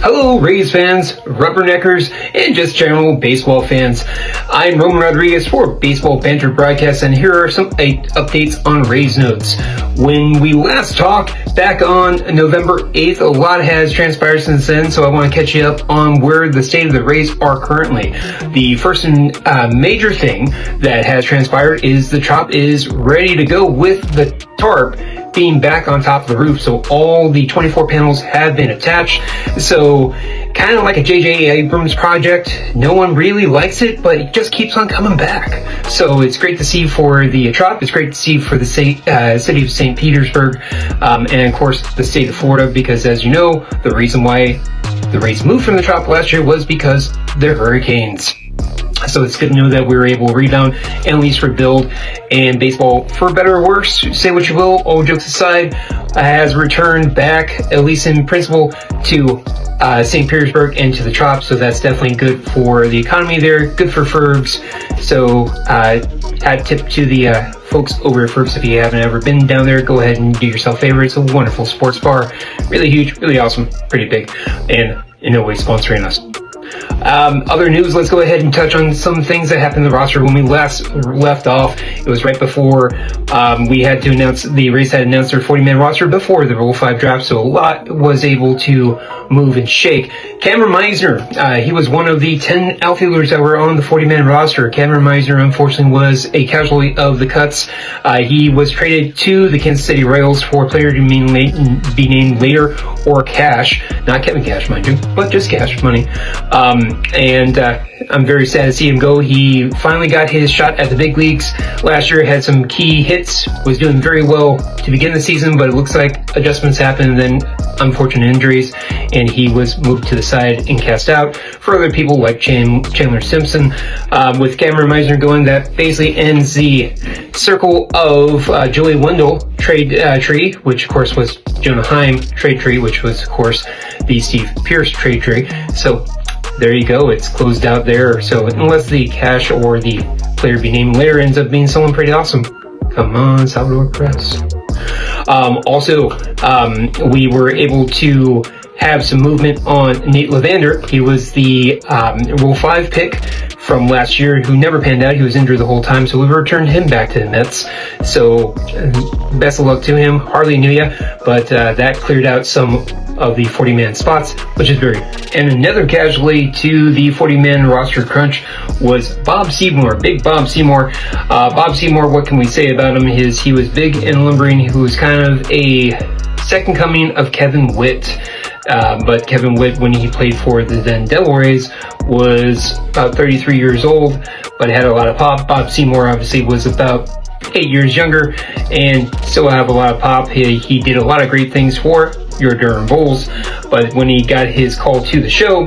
Hello, Rays fans, rubberneckers, and just general baseball fans. I'm Roman Rodriguez for Baseball Banter Broadcast, and here are some updates on Rays notes. When we last talked back on November 8th, a lot has transpired since then, so I want to catch you up on where the state of the Rays are currently. The first major thing that has transpired is the Trop is ready to go with the tarp being back on top of the roof. So all the 24 panels have been attached. So kind of like a J.J. Abrams project. No one really likes it, but it just keeps on coming back. So it's great to see for the Trop. It's great to see for the city of St. Petersburg, and of course the state of Florida, because as you know, the reason why the Rays moved from the Trop last year was because they're hurricanes. So it's good to know that we were able to rebound and at least rebuild. And baseball, for better or worse, say what you will, all jokes aside, has returned back, at least in principle, to St. Petersburg and to the Trop. So that's definitely good for the economy there, good for Fergs. So hat tip to the folks over at Fergs. If you haven't ever been down there, go ahead and do yourself a favor. It's a wonderful sports bar, really huge, really awesome, pretty big, and in no way sponsoring us. Other news, let's go ahead and touch on some things that happened in the roster. When we last left off, it was right before we had to announce, the Rays had announced their 40-man roster before the Rule 5 draft, so a lot was able to move and shake. Cameron Meisner, he was one of the 10 outfielders that were on the 40-man roster. Cameron Meisner, unfortunately, was a casualty of the cuts. He was traded to the Kansas City Royals for a player to be named later, or Cash. Not Kevin Cash, mind you, but just Cash money. And I'm very sad to see him go. He finally got his shot at the big leagues last year, had some key hits, was doing very well to begin the season, but it looks like adjustments happened, then unfortunate injuries, and he was moved to the side and cast out. For other people like Chandler Simpson, with Cameron Meisner going, that basically ends the circle of Joey Wendell trade tree, which of course was Jonah Heim trade tree, which was of course the Steve Pearce trade tree. So there you go, it's closed out there. So unless the Cash or the player be named later ends up being someone pretty awesome, come on, Salvador Perez. Also, we were able to have some movement on Nate Levander. He was the Rule 5 pick from last year who never panned out. He was injured the whole time, so we returned him back to the Mets. So best of luck to him. Hardly knew ya, but that cleared out some of the 40-man spots, which is very. And another casualty to the 40-man roster crunch was Bob Seymour, big Bob Seymour. Bob Seymour, what can we say about him? He was big and lumbering. He was kind of a second coming of Kevin Witt. But Kevin Witt, when he played for the then Devil Rays, was about 33 years old, but had a lot of pop. Bob Seymour obviously was about 8 years younger and still have a lot of pop. He did a lot of great things for your Durham Bulls, but when he got his call to the show,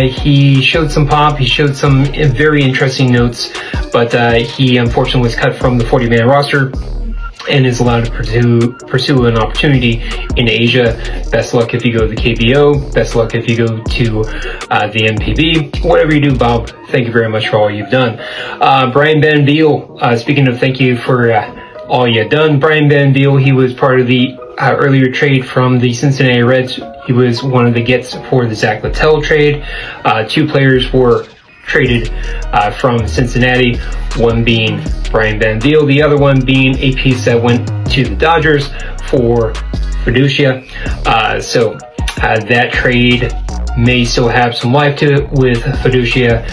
he showed some pop, he showed some very interesting notes, but he unfortunately was cut from the 40-man roster and is allowed to pursue an opportunity in Asia. Best luck if you go to the KBO. Best luck if you go to the MPB. Whatever you do, Bob, thank you very much for all you've done. Brian Van Beal, speaking of thank you for all you've done, Brian Van Beal, he was part of the earlier trade from the Cincinnati Reds. He was one of the gets for the Zach Littell trade. Two players were traded from Cincinnati, one being Brian Van Beal, the other one being a piece that went to the Dodgers for Fiducia. So that trade may still have some life to it, with Fiducia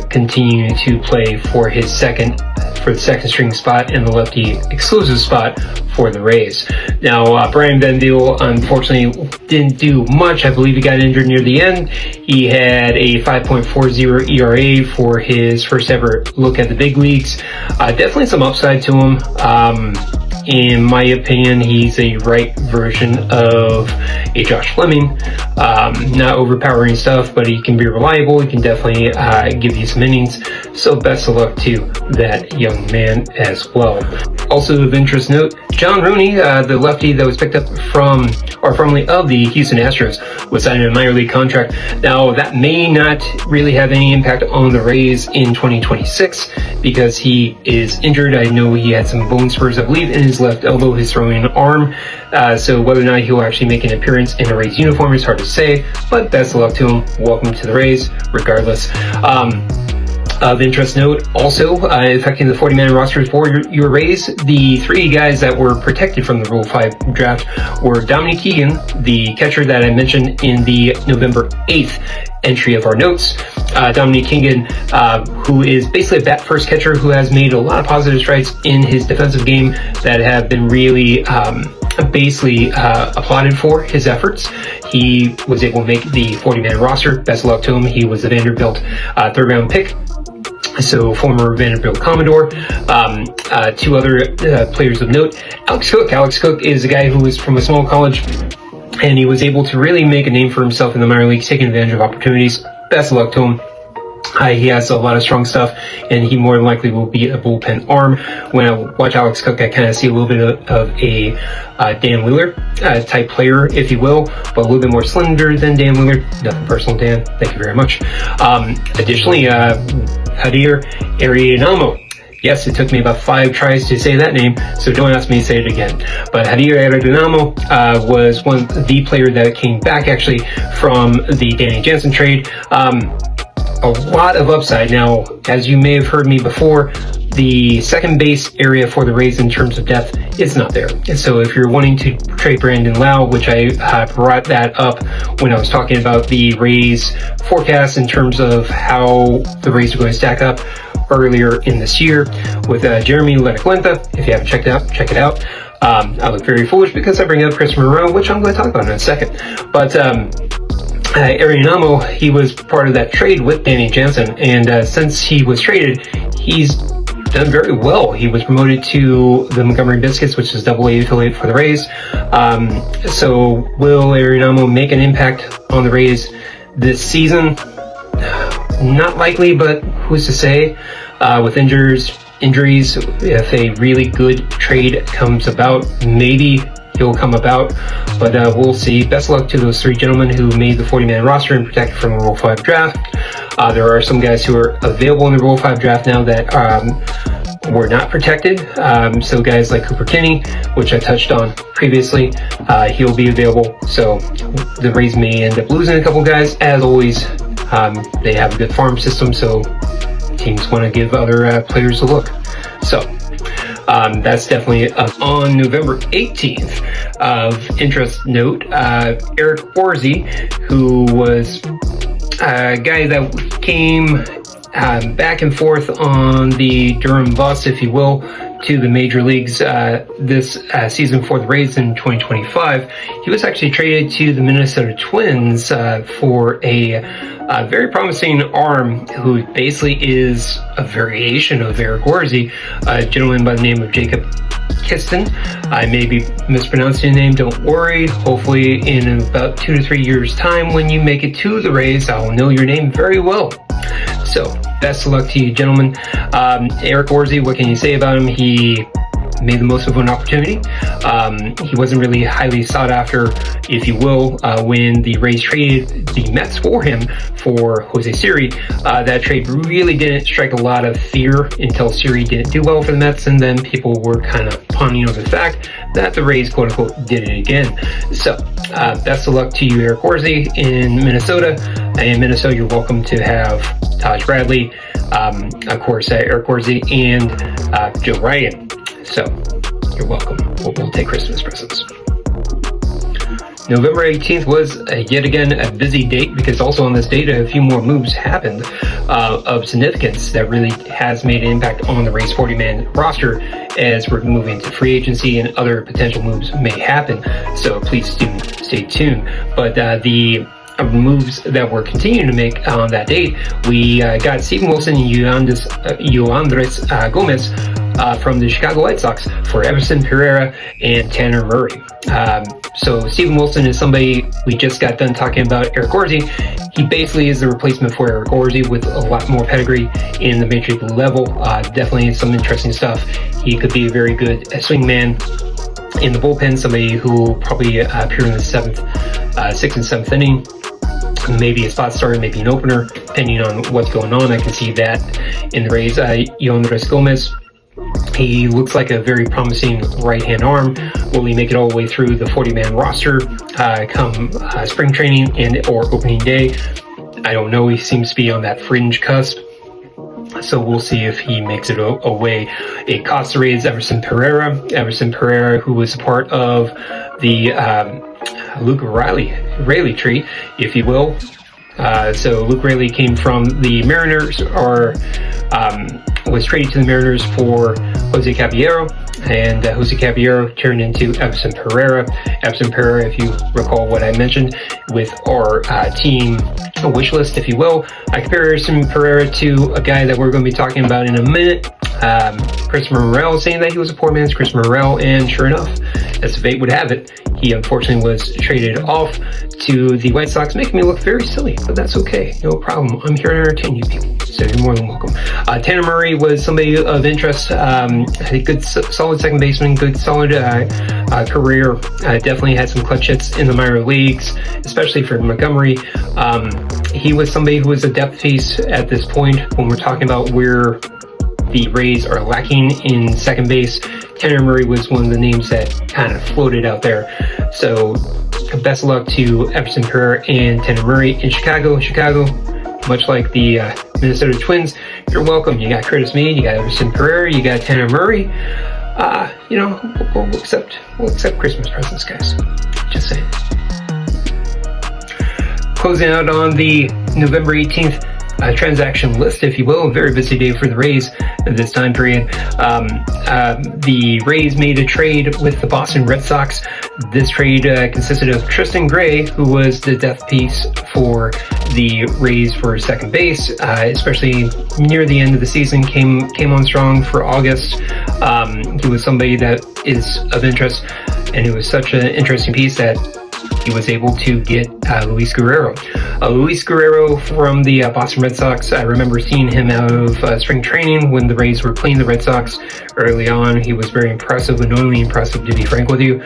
continuing to play for the second string spot and the lefty exclusive spot for the Rays. Now, Brian Van Beal unfortunately didn't do much. I believe he got injured near the end. He had a 5.40 ERA for his first ever look at the big leagues. Definitely some upside to him. In my opinion, he's a right version of a Josh Fleming. Not overpowering stuff, but he can be reliable. He can definitely give you some innings. So best of luck to that young man as well. Also of interest note, John Rooney, the lefty that was picked up from, or formerly of the Houston Astros, was signed a minor league contract. Now, that may not really have any impact on the Rays in 2026 because he is injured. I know he had some bone spurs, I believe, in his his left elbow, his throwing arm. So whether or not he'll actually make an appearance in a Rays uniform is hard to say, but best of luck to him. Welcome to the Rays, regardless. Of interest note, also affecting the 40-man rosters for your Rays, the 3 guys that were protected from the Rule 5 draft were Dominic Keegan, the catcher that I mentioned in the November 8th entry of our notes. Dominic Keegan, who is basically a bat-first catcher who has made a lot of positive strides in his defensive game that have been really applauded for his efforts. He was able to make the 40-man roster. Best of luck to him. He was a Vanderbilt 3rd-round pick. So former Vanderbilt Commodore. 2 other players of note. Alex Cook. Alex Cook is a guy who was from a small college, and he was able to really make a name for himself in the minor leagues, taking advantage of opportunities. Best of luck to him. He has a lot of strong stuff, and he more than likely will be a bullpen arm. When I watch Alex Cook, I kind of see a little bit of a Dan Wheeler type player, if you will, but a little bit more slender than Dan Wheeler. Nothing personal, Dan. Thank you very much. Additionally, Javier Arellano. Yes, it took me about 5 tries to say that name, so don't ask me to say it again. But Javier Arellano was the player that came back actually from the Danny Jansen trade. A lot of upside. Now, as you may have heard me before, the second base area for the Rays in terms of depth is not there. And so if you're wanting to trade Brandon Lau, which I brought that up when I was talking about the Rays forecast in terms of how the Rays are going to stack up earlier in this year with Jeremy Lenacuenta. If you haven't checked it out, check it out. I look very foolish because I bring up Chris Monroe, which I'm going to talk about in a second. But Arellano, he was part of that trade with Danny Jansen, and since he was traded, he's done very well. He was promoted to the Montgomery Biscuits, which is AA affiliate for the Rays. So will Arellano make an impact on the Rays this season? Not likely, but who's to say? With injuries, if a really good trade comes about, maybe he'll come about, but we'll see. Best of luck to those 3 gentlemen who made the 40-man roster and protected from the Rule 5 draft. There are some guys who are available in the Rule 5 draft now that were not protected. So guys like Cooper Kinney, which I touched on previously, he'll be available. So the Rays may end up losing a couple guys. As always, they have a good farm system, so teams want to give other players a look. So that's definitely on November 18th. Of interest note, Eric Orzi, who was a guy that came back and forth on the Durham bus, if you will, to the major leagues this season for the Rays in 2025. He was actually traded to the Minnesota Twins for a very promising arm who basically is a variation of Eric Orzi, a gentleman by the name of Jacob Kiston. I may be mispronouncing your name, don't worry. Hopefully in about 2 to 3 years time when you make it to the Rays, I'll know your name very well. So best of luck to you, gentlemen. Eric Orzi, what can you say about him? He made the most of an opportunity. He wasn't really highly sought after, if you will, when the Rays traded the Mets for him for Jose Siri. That trade really didn't strike a lot of fear until Siri didn't do well for the Mets, and then people were kind of pawning over the fact that the Rays, quote unquote, did it again. So best of luck to you, Eric Orzi, in Minnesota. In Minnesota, you're welcome to have Taj Bradley, of course, Eric Orzi, and Joe Ryan. So, you're welcome. We'll take Christmas presents. November 18th was yet again a busy date because also on this date a few more moves happened of significance that really has made an impact on the Rays 40-man roster as we're moving to free agency and other potential moves may happen. So please do stay tuned. But the moves that we're continuing to make on that date, we got Steven Wilson and Yoandres Gomez from the Chicago White Sox for Everson Pereira and Tanner Murray. So Steven Wilson is somebody we just got done talking about. Eric Orzi, he basically is the replacement for Eric Orzi with a lot more pedigree in the major league level. Definitely some interesting stuff. He could be a very good swingman in the bullpen, somebody who will probably appear in the 6th and 7th inning. Maybe a spot starter, maybe an opener, depending on what's going on. I can see that in the Rays. Yoandres Gomez, He looks like a very promising right-hand arm. Will he make it all the way through the 40-man roster come spring training and or opening day? I don't know. He seems to be on that fringe cusp. So we'll see if he makes it away. It cost the Rays Everson Pereira, who was a part of the Luke Raley tree, if you will. So Luke Raley came from the Mariners, or was traded to the Mariners for Jose Caballero, and Jose Caballero turned into Everson Pereira. Everson Pereira, if you recall what I mentioned with our team wish list, if you will, I compare Everson Pereira to a guy that we're going to be talking about in a minute. Christopher Morel, saying that he was a poor man's Christopher Morel, and sure enough, as fate would have it, he unfortunately was traded off to the White Sox, making me look very silly, but that's okay, no problem. I'm here to entertain you people, so you're more than welcome. Tanner Murray was somebody of interest, a good solid second baseman, good solid career, definitely had some clutch hits in the minor leagues, especially for Montgomery. He was somebody who was a depth piece at this point when we're talking about where the Rays are lacking in second base. Tanner Murray was one of the names that kind of floated out there. So best of luck to Everson Pereira and Tanner Murray in Chicago, much like the Minnesota Twins. You're welcome. You got Curtis Meade, you got Everson Pereira, you got Tanner Murray. We'll accept Christmas presents, guys. Just saying. Closing out on the November 18th transaction list, if you will. A very busy day for the Rays at this time period. The Rays made a trade with the Boston Red Sox. This trade consisted of Tristan Gray, who was the depth piece for the Rays for second base, especially near the end of the season, came on strong for August. He was somebody that is of interest, and it was such an interesting piece that he was able to get Luis Guerrero. Luis Guerrero from the Boston Red Sox. I remember seeing him out of spring training when the Rays were playing the Red Sox early on. He was very impressive, annoyingly impressive, to be frank with you.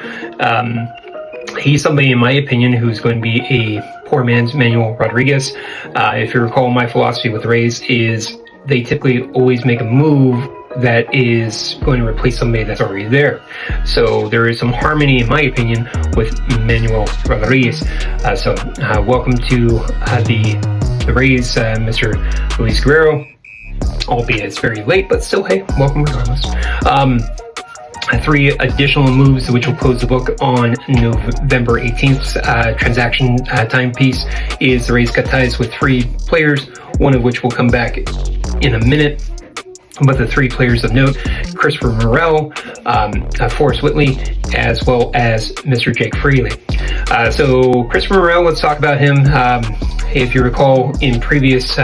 He's somebody, in my opinion, who's going to be a poor man's Manuel Rodriguez. If you recall, my philosophy with the Rays is they typically always make a move that is going to replace somebody that's already there. So there is some harmony, in my opinion, with Manuel Rodriguez. Welcome to the Rays, Mr. Luis Guerrero, albeit it's very late, but still, hey, welcome regardless. Three additional moves which will close the book on November 18th transaction timepiece is the Rays cut ties with three players, one of which will come back in a minute. But the three players of note: Christopher Morel, Forrest Whitley, as well as Mr. Jake Fraley. So Christopher Morel, let's talk about him. If you recall, in previous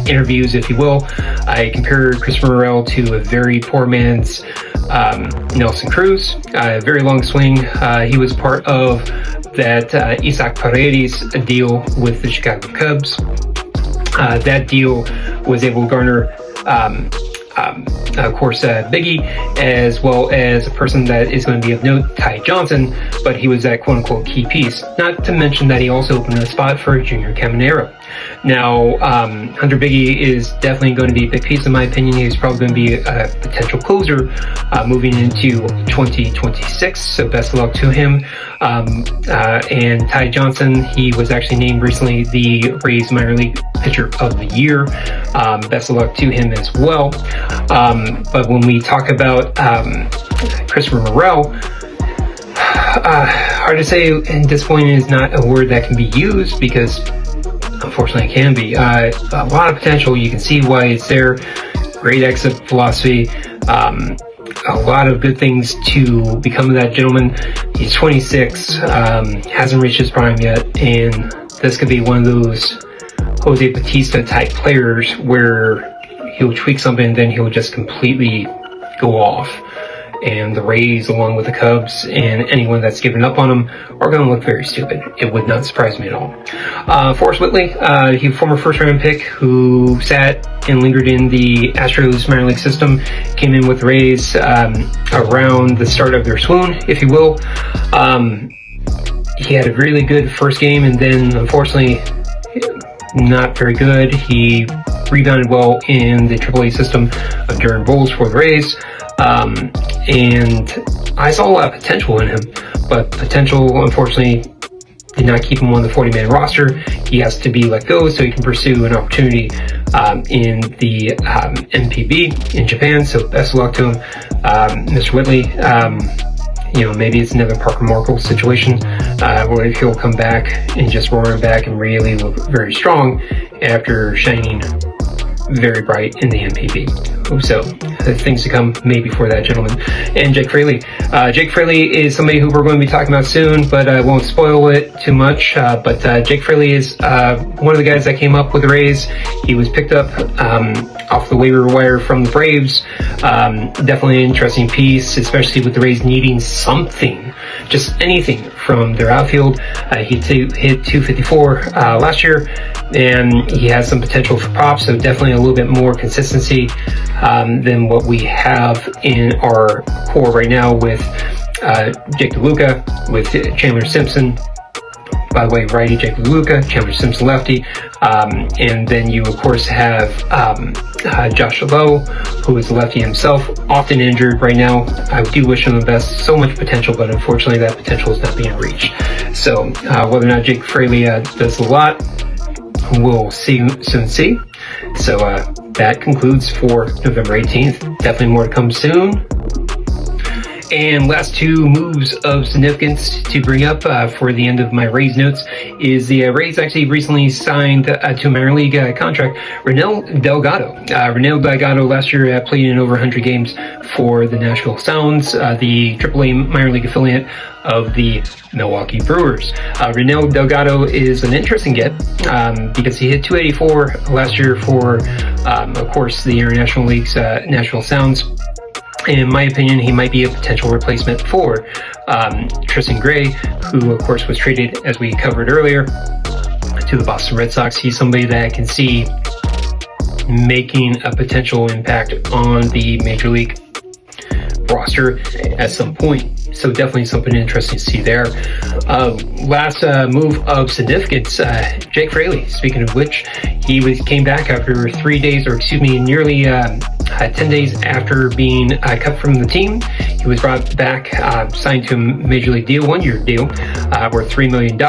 interviews, if you will, I compared Christopher Morel to a very poor man's Nelson Cruz. Very long swing. He was part of that Isaac Paredes deal with the Chicago Cubs. That deal was able to garner, of course, Biggie, as well as a person that is going to be of note, Ty Johnson, but he was that quote-unquote key piece. Not to mention that he also opened a spot for Junior Caminero. Now, Hunter Biggie is definitely going to be a big piece, in my opinion. He's probably going to be a potential closer moving into 2026, so best of luck to him. And Ty Johnson, he was actually named recently the Rays minor league pitcher of the year. Best of luck to him as well. But when we talk about Christopher Morel, hard to say, and disappointing is not a word that can be used, because unfortunately it can be. A lot of potential. You can see why it's there. Great exit philosophy. A lot of good things to become that gentleman. He's 26, hasn't reached his prime yet, and this could be one of those Jose Bautista type players where he'll tweak something and then he'll just completely go off. And the Rays, along with the Cubs and anyone that's given up on him, are going to look very stupid. It would not surprise me at all. Forrest Whitley, he former first-round pick who sat and lingered in the Astros minor league system, came in with the Rays around the start of their swoon, if you will. He had a really good first game, and then, unfortunately, not very good. He rebounded well in the AAA system of Durham Bulls for the Rays. And I saw a lot of potential in him, but potential, unfortunately, did not keep him on the 40-man roster. He has to be let go so he can pursue an opportunity in the MPB in Japan. So best of luck to him, Mr. Whitley. Maybe it's another Parker Markle situation where he'll come back and just roar back and really look very strong after shining very bright in the MPB. So things to come maybe for that gentleman. And Jake Fraley. Jake Fraley is somebody who we're going to be talking about soon, but I won't spoil it too much. But Jake Fraley is one of the guys that came up with the Rays. He was picked up off the waiver wire from the Braves. Definitely an interesting piece, especially with the Rays needing something, just anything from their outfield. He hit 254 last year, and he has some potential for pops, so definitely a little bit more consistency than what we have in our core right now with Jake DeLuca, with Chandler Simpson. By the way, righty Jake DeLuca, Chandler Simpson lefty, and then you of course have Josh Lowe, who is a lefty himself, often injured right now. I do wish him the best, so much potential, but unfortunately that potential is not being reached. So whether or not Jake Fraley does a lot, we'll soon see. So that concludes for November 18th. Definitely more to come soon. And last two moves of significance to bring up for the end of my Rays notes is the Rays actually recently signed to a minor league contract Ronel Delgado. Ronel Delgado last year played in over 100 games for the Nashville Sounds, the AAA minor league affiliate of the Milwaukee Brewers. Ronel Delgado is an interesting get because he hit 284 last year for, of course, the International League's Nashville Sounds. In my opinion, he might be a potential replacement for Tristan Gray, who, of course, was traded, as we covered earlier, to the Boston Red Sox. He's somebody that I can see making a potential impact on the Major League roster at some point. So definitely something interesting to see there. Last move of significance, Jake Fraley. Speaking of which, he came back after 3 days, or excuse me, nearly 10 days after being cut from the team. He was brought back, signed to a major league deal, 1-year deal, worth $3 million.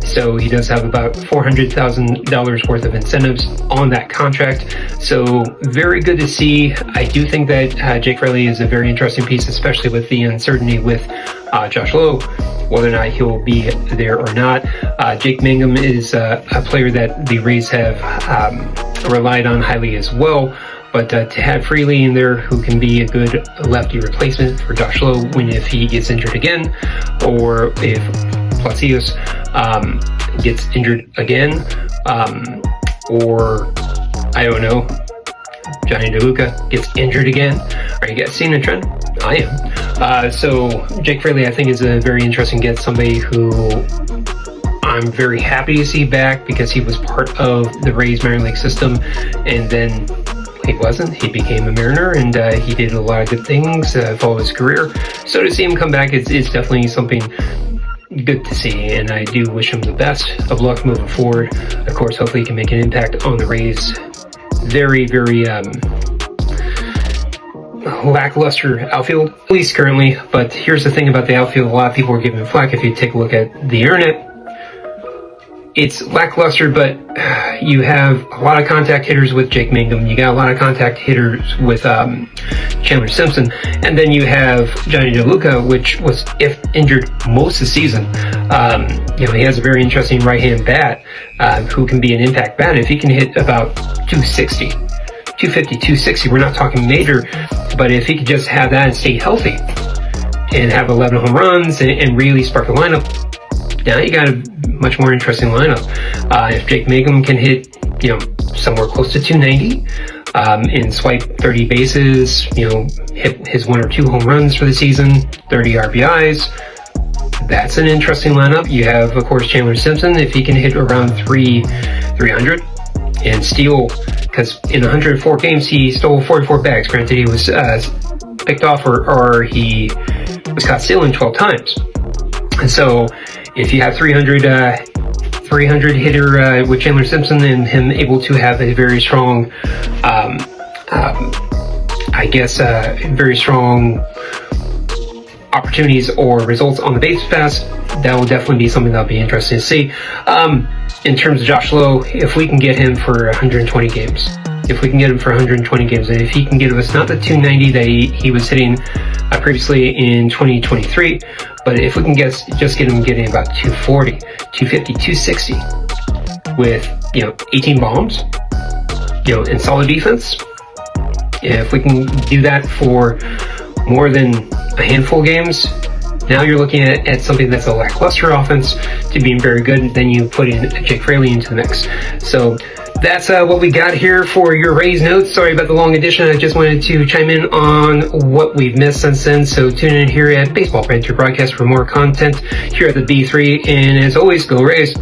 So he does have about $400,000 worth of incentives on that contract. So very good to see. I do think that Jake Fraley is a very interesting piece, especially with the uncertainty with Josh Lowe, whether or not he'll be there or not. Jake Mangum is a player that the Rays have relied on highly as well. But to have Fraley in there, who can be a good lefty replacement for Josh Lowe if he gets injured again, or if Placios gets injured again, or I don't know, Johnny DeLuca gets injured again. Are you guys seeing a trend? I am. So Jake Fraley, I think, is a very interesting get. Somebody who I'm very happy to see back because he was part of the Rays minor league system, and then he wasn't. He became a Mariner, and he did a lot of good things for his career. So to see him come back is definitely something good to see, and I do wish him the best of luck moving forward. Of course, hopefully he can make an impact on the Rays' very, very lackluster outfield, at least currently. But here's the thing about the outfield: a lot of people are giving him flack. If you take a look at the internet, it's lackluster, but you have a lot of contact hitters with Jake Mangum. You got a lot of contact hitters with Chandler Simpson. And then you have Johnny DeLuca, which was injured most of the season. He has a very interesting right-hand bat who can be an impact bat. If he can hit about 260, 250, 260, we're not talking major, but if he could just have that and stay healthy and have 11 home runs and really spark the lineup, now you got a much more interesting lineup. If Jake Mangum can hit, somewhere close to 290, and swipe 30 bases, hit his 1 or 2 home runs for the season, 30 RBIs, that's an interesting lineup. You have, of course, Chandler Simpson, if he can hit around 300 and steal, because in 104 games he stole 44 bags. Granted, he was picked off or he was caught stealing 12 times. And so if you have 300 300 hitter with Chandler Simpson, and him able to have a very strong, very strong opportunities or results on the base pass. That will definitely be something that'll be interesting to see. In terms of Josh Lowe, if we can get him for 120 games, and if he can give us not the 290 that he was hitting previously in 2023, but if we can just get him getting about 240, 250, 260 with 18 bombs, and solid defense. If we can do that for more than a handful of games, now you're looking at something that's a lackluster offense to being very good. Then you put in Jake Fraley into the mix. So that's what we got here for your Rays notes. Sorry about the long edition. I just wanted to chime in on what we've missed since then. So tune in here at Baseball Banter Broadcast for more content here at the B3. And as always, go Rays.